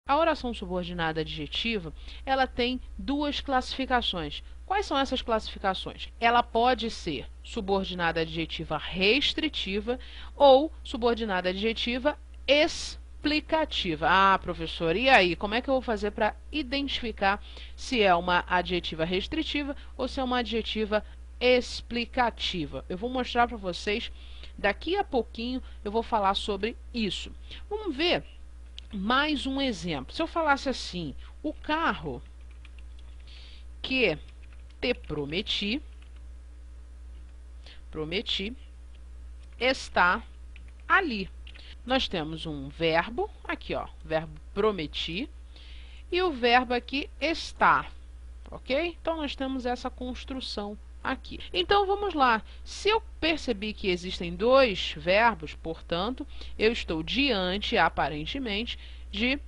A oração subordinada adjetiva, ela tem duas classificações. Quais são essas classificações? Ela pode ser subordinada adjetiva restritiva ou subordinada adjetiva explicativa. Ah, professor, e aí? Como é que eu vou fazer para identificar se é uma adjetiva restritiva ou se é uma adjetiva explicativa? Eu vou mostrar para vocês, daqui a pouquinho eu vou falar sobre isso. Vamos ver mais um exemplo. Se eu falasse assim, o carro que te prometi está ali. Nós temos um verbo, aqui ó, verbo prometi, e o verbo aqui está, ok? Então, nós temos essa construção aqui. Então, vamos lá. Se eu percebi que existem dois verbos, portanto, eu estou diante, aparentemente, de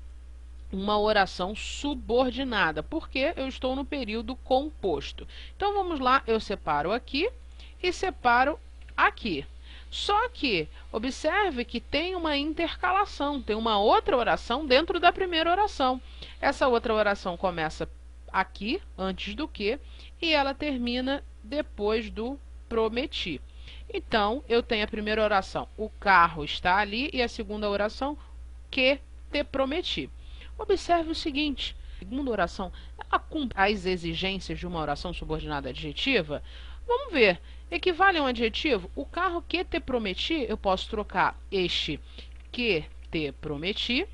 uma oração subordinada, porque eu estou no período composto. Então, vamos lá, eu separo aqui e separo aqui. Só que, observe que tem uma intercalação, tem uma outra oração dentro da primeira oração. Essa outra oração começa aqui, antes do que, e ela termina depois do prometi. Então, eu tenho a primeira oração, o carro está ali, e a segunda oração, que te prometi. Observe o seguinte, a segunda oração, ela cumpre as exigências de uma oração subordinada adjetiva? Vamos ver. Equivale a um adjetivo? O carro que te prometi, eu posso trocar este que te prometi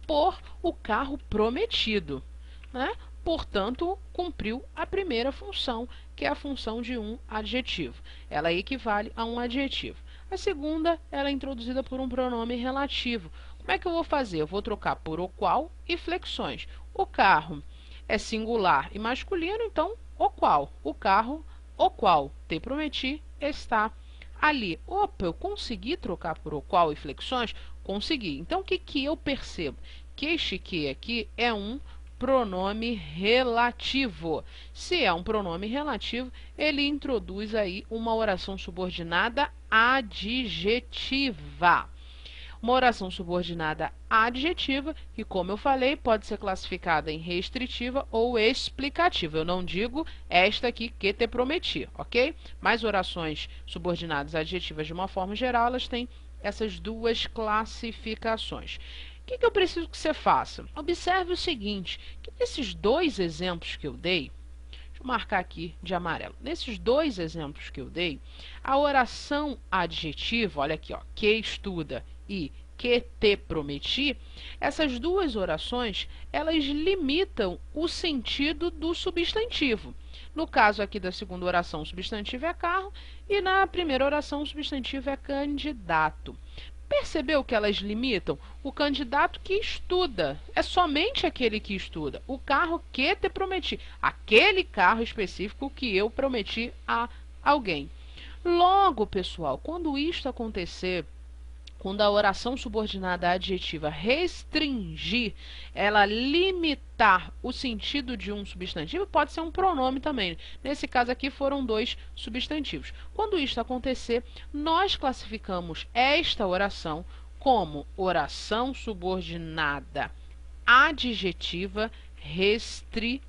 por o carro prometido, né? Portanto, cumpriu a primeira função, que é a função de um adjetivo. Ela equivale a um adjetivo. A segunda, ela é introduzida por um pronome relativo. Como é que eu vou fazer? Eu vou trocar por o qual e flexões. O carro é singular e masculino, então, o qual. O carro, o qual te prometi, está ali. Opa, eu consegui trocar por o qual e flexões? Consegui. Então, o que eu percebo? Que este que aqui é um pronome relativo. Se é um pronome relativo, ele introduz aí uma oração subordinada adjetiva. Uma oração subordinada adjetiva, que, como eu falei, pode ser classificada em restritiva ou explicativa. Eu não digo esta aqui que te prometi, ok? Mas orações subordinadas adjetivas, de uma forma geral, elas têm essas duas classificações. O que eu preciso que você faça? Observe o seguinte, que nesses dois exemplos que eu dei, deixa eu marcar aqui de amarelo. Nesses dois exemplos que eu dei, a oração adjetiva, olha aqui, ó, que estuda e que te prometi, essas duas orações, elas limitam o sentido do substantivo. No caso aqui da segunda oração, o substantivo é carro, e na primeira oração, o substantivo é candidato. Percebeu que elas limitam? O candidato que estuda, é somente aquele que estuda. O carro que te prometi, aquele carro específico que eu prometi a alguém. Logo, pessoal, quando isto acontecer, quando a oração subordinada adjetiva restringir, ela limitar o sentido de um substantivo, pode ser um pronome também. Nesse caso aqui foram dois substantivos. Quando isso acontecer, nós classificamos esta oração como oração subordinada adjetiva restritiva.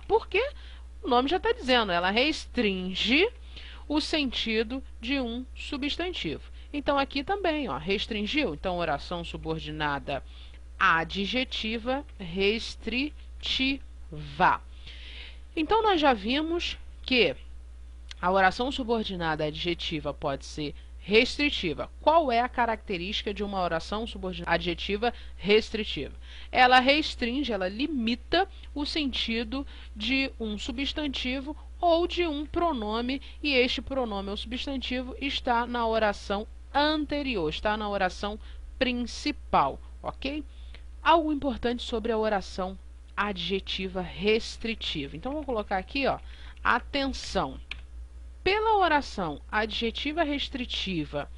Por quê? O nome já está dizendo, ela restringe o sentido de um substantivo. Então, aqui também, ó, restringiu. Então, oração subordinada adjetiva restritiva. Então, nós já vimos que a oração subordinada adjetiva pode ser restritiva. Qual é a característica de uma oração subordinada adjetiva restritiva? Ela restringe, ela limita o sentido de um substantivo ou de um pronome, e este pronome ou substantivo está na oração anterior, está na oração principal, ok? Algo importante sobre a oração adjetiva restritiva. Então, vou colocar aqui, ó, atenção. Pela oração adjetiva restritiva,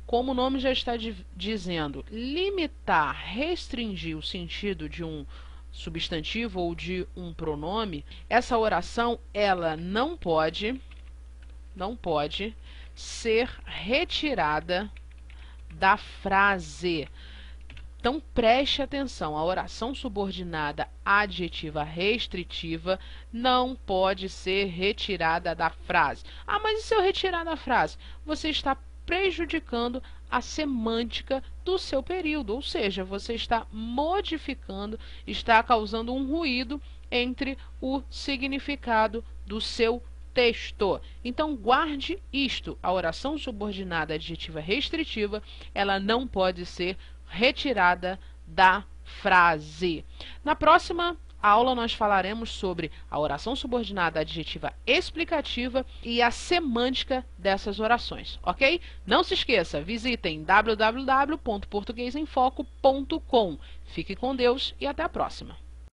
como o nome já está dizendo, limitar, restringir o sentido de um substantivo ou de um pronome, essa oração, ela não pode ser retirada da frase. Então, preste atenção, a oração subordinada adjetiva restritiva não pode ser retirada da frase. Ah, mas e se eu retirar da frase? Você está prejudicando a semântica do seu período, ou seja, você está modificando, está causando um ruído entre o significado do seu texto. Então, guarde isto, a oração subordinada adjetiva restritiva, ela não pode ser retirada da frase. Na próxima aula nós falaremos sobre a oração subordinada adjetiva explicativa e a semântica dessas orações, ok? Não se esqueça, visitem www.portuguesemfoco.com. Fique com Deus e até a próxima.